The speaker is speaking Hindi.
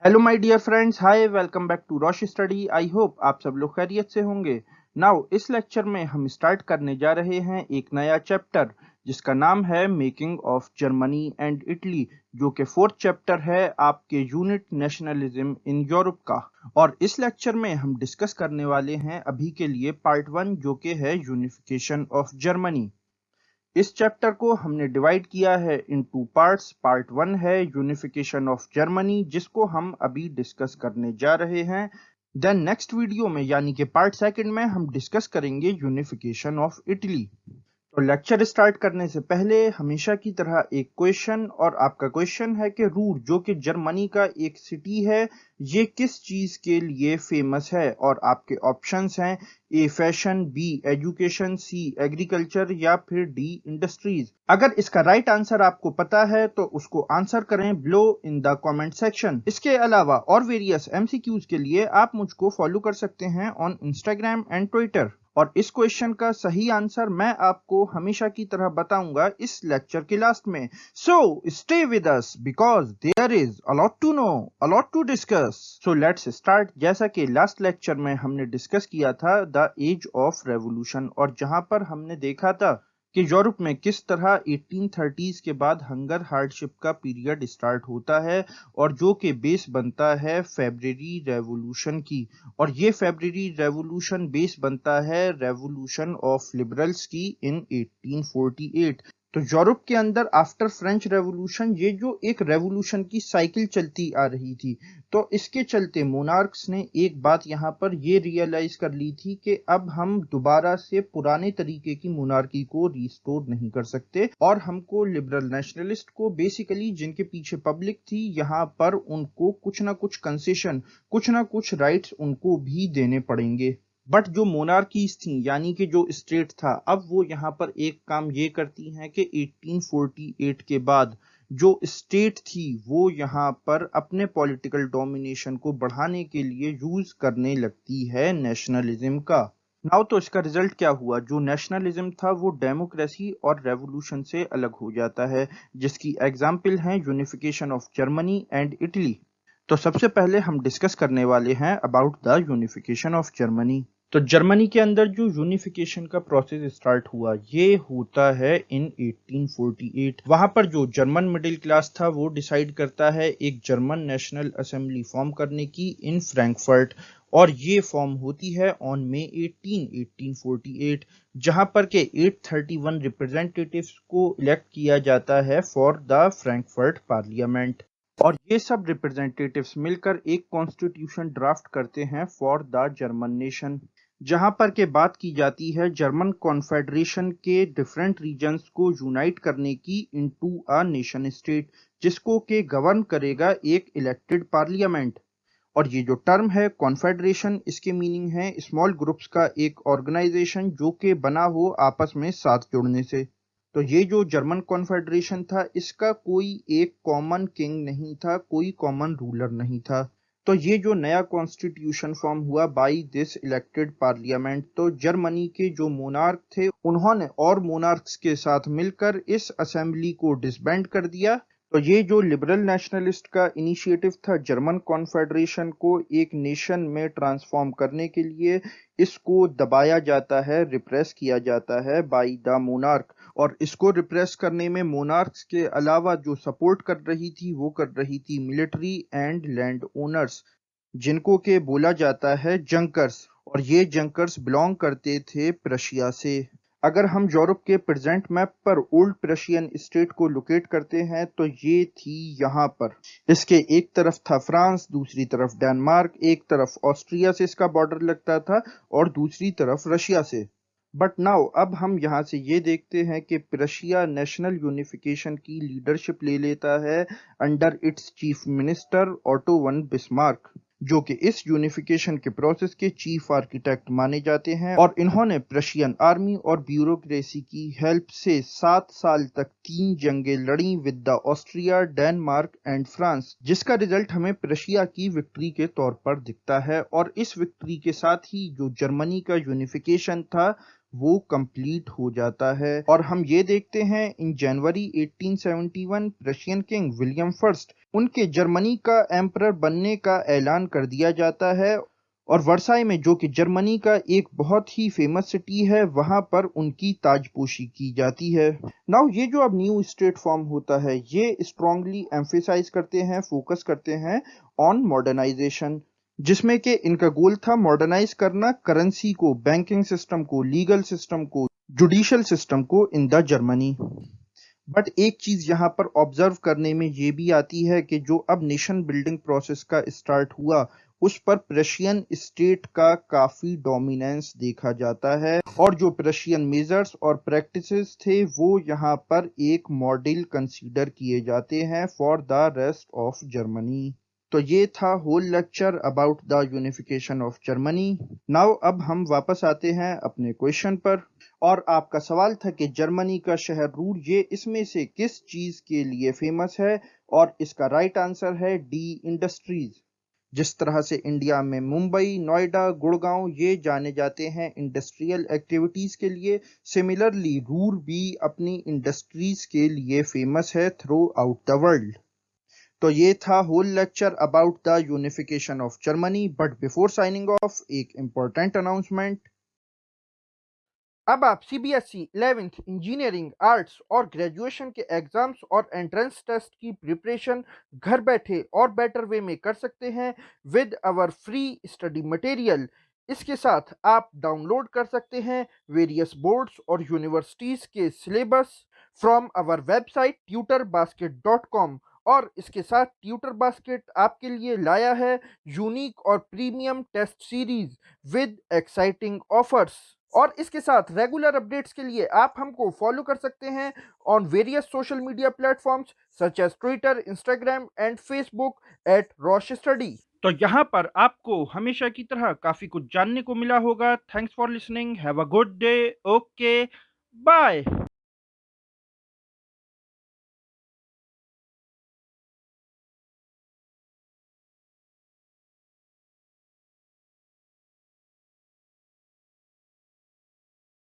Hello my dear friends, hi, welcome back to Rosh Study. I hope आप सब लोग खैरियत से होंगे। नाउ इस लेक्चर में हम स्टार्ट करने जा रहे हैं एक नया चैप्टर जिसका नाम है making of Germany and Italy, जो कि फोर्थ चैप्टर है आपके यूनिट नेशनलिज्म इन यूरोप का। और इस लेक्चर में हम डिस्कस करने वाले हैं अभी के लिए पार्ट 1, जो कि है यूनिफिकेशन ऑफ जर्मनी। इस चैप्टर को हमने डिवाइड किया है इन टू पार्ट्स। पार्ट 1 है यूनिफिकेशन ऑफ जर्मनी, जिसको हम अभी डिस्कस करने जा रहे हैं। देन नेक्स्ट वीडियो में यानी कि पार्ट 2 में हम डिस्कस करेंगे यूनिफिकेशन ऑफ इटली। तो लेक्चर स्टार्ट करने से पहले हमेशा की तरह एक क्वेश्चन, और आपका क्वेश्चन है कि रूर, जो कि जर्मनी का एक सिटी है, ये किस चीज के लिए फेमस है। और आपके ऑप्शंस हैं ए फैशन, बी एजुकेशन, सी एग्रीकल्चर या फिर डी इंडस्ट्रीज। अगर इसका राइट आंसर आपको पता है तो उसको आंसर करें below in the comment section. इसके अलावा और वेरियस एमसीक्यूज के लिए आप मुझको फॉलो कर सकते हैं ऑन इंस्टाग्राम एंड ट्विटर। और इस क्वेश्चन का सही आंसर मैं आपको हमेशा की तरह बताऊंगा इस लेक्चर के लास्ट में। So stay with us because there is a lot to know, a lot to discuss. So let's start. जैसा कि लास्ट लेक्चर में हमने डिस्कस किया था द एज ऑफ रेवोल्यूशन, और जहां पर हमने देखा था कि यूरोप में किस तरह 1830s के बाद हंगर हार्डशिप का पीरियड स्टार्ट होता है, और जो कि बेस बनता है फेब्रुअरी रेवोल्यूशन की। और ये फेब्रुअरी रेवोल्यूशन बेस बनता है रेवोल्यूशन ऑफ लिबरल्स की इन 1848। तो यूरोप के अंदर आफ्टर फ्रेंच रेवोल्यूशन ये जो एक रेवोल्यूशन की साइकिल चलती आ रही थी, तो इसके चलते मोनार्क्स ने एक बात यहाँ पर ये रियलाइज कर ली थी कि अब हम दोबारा से पुराने तरीके की मोनार्की को रिस्टोर नहीं कर सकते, और हमको लिबरल नेशनलिस्ट को, बेसिकली जिनके पीछे पब्लिक थी, यहाँ पर उनको कुछ ना कुछ कंसेशन, कुछ ना कुछ राइट्स उनको भी देने पड़ेंगे। बट जो मोनार्कीज थी यानी कि जो स्टेट था, अब वो यहाँ पर एक काम ये करती हैं कि 1848 के बाद जो स्टेट थी वो यहाँ पर अपने पॉलिटिकल डोमिनेशन को बढ़ाने के लिए यूज करने लगती है नेशनलिज्म का। नाउ तो इसका रिजल्ट क्या हुआ? जो नेशनलिज्म था वो डेमोक्रेसी और रेवोल्यूशन से अलग हो जाता है, जिसकी एग्जाम्पल है unification of Germany and Italy. तो सबसे पहले हम डिस्कस करने वाले हैं about the unification of Germany. तो जर्मनी के अंदर जो यूनिफिकेशन का प्रोसेस स्टार्ट हुआ ये होता है इन 1848। वहां पर जो जर्मन मिडिल क्लास था वो डिसाइड करता है एक जर्मन नेशनल असेंबली फॉर्म करने की इन फ्रैंकफर्ट, और ये फॉर्म होती है ऑन मई 1848, जहां पर के 831 रिप्रेजेंटेटिव्स को इलेक्ट किया जाता है फॉर द फ्रैंकफर्ट पार्लियामेंट। और ये सब रिप्रेजेंटेटिव्स मिलकर एक कॉन्स्टिट्यूशन ड्राफ्ट करते हैं फॉर द जर्मन नेशन, जहां पर के बात की जाती है जर्मन कॉन्फेडरेशन के डिफरेंट रीजन्स को यूनाइट करने की इनटू अ नेशन स्टेट, जिसको के गवर्न करेगा एक इलेक्टेड पार्लियामेंट। और ये जो टर्म है कॉन्फेडरेशन, इसके मीनिंग है स्मॉल ग्रुप्स का एक ऑर्गेनाइजेशन जो कि बना हो आपस में साथ जुड़ने से। तो ये जो जर्मन कॉन्फेडरेशन था इसका कोई एक कॉमन किंग नहीं था, कोई कॉमन रूलर नहीं था। तो ये जो नया कॉन्स्टिट्यूशन फॉर्म हुआ बाय दिस इलेक्टेड पार्लियामेंट, तो जर्मनी के जो मोनार्क थे उन्होंने और मोनार्क्स के साथ मिलकर इस असेंबली को डिसबैंड कर दिया। तो ये जो लिबरल नेशनलिस्ट का इनिशिएटिव था जर्मन कॉन्फेडरेशन को एक नेशन में ट्रांसफॉर्म करने के लिए, इसको दबाया जाता है, रिप्रेस किया जाता है बाय द मोनार्क। और इसको रिप्रेस करने में मोनार्क्स के अलावा जो सपोर्ट कर रही थी वो कर रही थी मिलिट्री एंड लैंड ओनर्स, जिनको के बोला जाता है जंकर्स। और ये जंकर्स बिलोंग करते थे प्रशिया से। अगर हम यूरोप के प्रेजेंट मैप पर ओल्ड प्रशियन स्टेट को लोकेट करते हैं तो ये थी यहाँ पर। इसके एक तरफ था फ्रांस, दूसरी तरफ डेनमार्क, एक तरफ ऑस्ट्रिया से इसका बॉर्डर लगता था, और दूसरी तरफ रशिया से। बट नाउ अब हम यहाँ से ये देखते हैं कि प्रशिया नेशनल यूनिफिकेशन की लीडरशिप ले लेता है under its chief minister auto von Bismarck, जो कि इस यूनिफिकेशन के प्रोसेस के चीफ आर्किटेक्ट माने जाते हैं। और इन्होंने प्रशियन आर्मी और ब्यूरोक्रेसी की हेल्प से 7 साल तक 3 जंगें लड़ी with the Austria, Denmark and France, जिसका रिजल्ट हमें प्रशिया की विक्ट्री के तौर पर दिखता है। और इस विक्ट्री के साथ ही जो जर्मनी का यूनिफिकेशन था वो कंप्लीट हो जाता है। और हम ये देखते हैं इन जनवरी 1871 रशियन किंग विलियम फर्स्ट उनके जर्मनी का एम्परर बनने का ऐलान कर दिया जाता है और वर्साई में, जो कि जर्मनी का एक बहुत ही फेमस सिटी है, वहां पर उनकी ताजपोशी की जाती है। नाउ ये जो अब न्यू स्टेट फॉर्म होता है, ये स्ट्रांगली एम्फेसाइज करते हैं, फोकस करते हैं ऑन मॉडर्नाइजेशन, जिसमें कि इनका गोल था मॉडर्नाइज करना करेंसी को, बैंकिंग सिस्टम को, लीगल सिस्टम को, जुडिशियल सिस्टम को इन द जर्मनी। बट एक चीज यहाँ पर ऑब्जर्व करने में ये भी आती है कि जो अब नेशन बिल्डिंग प्रोसेस का स्टार्ट हुआ, उस पर प्रशियन स्टेट का काफी डोमिनेंस देखा जाता है और जो प्रशियन मेजर्स और प्रैक्टिसेस थे वो यहाँ पर एक मॉडल कंसीडर किए जाते हैं for the rest of Germany. तो ये था whole lecture about the unification of Germany. Now अब हम वापस आते हैं अपने क्वेश्चन पर, और आपका सवाल था कि जर्मनी का शहर रूर ये इसमें से किस चीज के लिए फेमस है, और इसका राइट आंसर है डी, इंडस्ट्रीज। जिस तरह से इंडिया में मुंबई, नोएडा, गुड़गांव ये जाने जाते हैं इंडस्ट्रियल एक्टिविटीज के लिए, सिमिलरली रूर भी अपनी इंडस्ट्रीज के लिए फेमस है थ्रू आउट द वर्ल्ड। तो ये था whole lecture about the unification of Germany. But before signing off, एक इम्पोर्टेंट अनाउंसमेंट। अब आप सीबीएसई 11th इंजीनियरिंग, आर्ट्स और ग्रेजुएशन के एग्जाम्स और एंट्रेंस टेस्ट की प्रिपरेशन घर बैठे और बेटर वे में कर सकते हैं with our free study material. इसके साथ आप डाउनलोड कर सकते हैं वेरियस बोर्ड्स और यूनिवर्सिटीज़ के syllabus from our website tutorbasket.com। और इसके साथ ट्यूटर बास्केट आपके लिए लाया है यूनिक और premium test series with exciting offers. और इसके साथ रेगुलर अपडेट्स के लिए आप हमको फॉलो कर सकते हैं on various social media platforms such as Twitter, Instagram and Facebook at Rosh Study. तो यहाँ पर आपको हमेशा की तरह काफी कुछ जानने को मिला होगा। Thanks for listening, have a good day, okay, bye.